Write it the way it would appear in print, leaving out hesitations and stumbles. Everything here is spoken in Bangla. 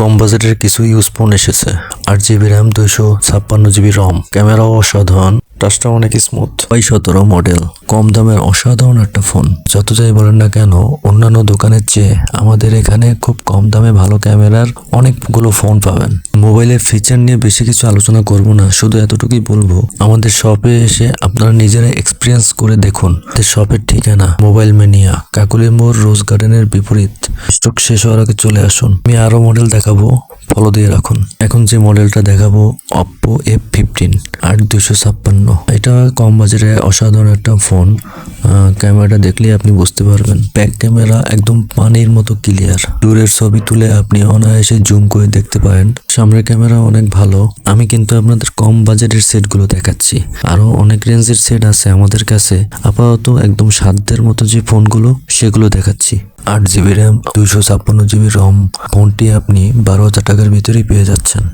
কম বাজেটের কিছু ইউজ ফোন এসেছে। 8 জিবি র্যাম, 256 জিবি রম, ক্যামেরাও অসাধারণ, টাচটা অনেক স্মুথ। 17 মডেল, কম দামের অসাধারণ একটা ফোন। যত যাই বলেন না কেন, অন্যান্য দোকানের চেয়ে আমাদের এখানে খুব কম দামে ভালো ক্যামেরার অনেকগুলো ফোন পাবেন। মোবাইলের ফিচার নিয়ে বেশি কিছু আলোচনা করব না, শুধু এতটুকুই বলবো আমাদের শপে এসে আপনারা নিজেরা এক্সপিরিয়েন্স করে দেখুন। আমাদের শপের ঠিকানা মোবাইল মেনিয়া, কাকুলি মোড়, রোজ গার্ডেনের বিপরীত। স্টক শেষ হওয়ার আগে চলে আসুন। আমি আরো মডেল দেখাবো, ফলো দিয়ে রাখুন। এখন যে মডেলটা দেখাবো Oppo F15 8256। এটা কম বাজেটে অসাধারণ একটা ফোন। ক্যামেরাটা দেখলে আপনি বুঝতে পারবেন। ব্যাক ক্যামেরা একদম পানির মতো ক্লিয়ার। দূরের ছবি তুলে আপনি অনায়াসে জুম করে দেখতে পারেন। সামনের ক্যামেরা অনেক ভালো। আমি কিন্তু আপনাদের কম বাজেটের সেটগুলো দেখাচ্ছি, আরো অনেক রেঞ্জের সেট আছে আমাদের কাছে। আপাতত একদম সাধ্যের মতো যে ফোনগুলো সেগুলো দেখাচ্ছি। 8 জিবি র্যাম, 256 জিবি রম। ফোনটি আপনি 12,000 টাকার ভিতরেই পেয়ে যাচ্ছেন।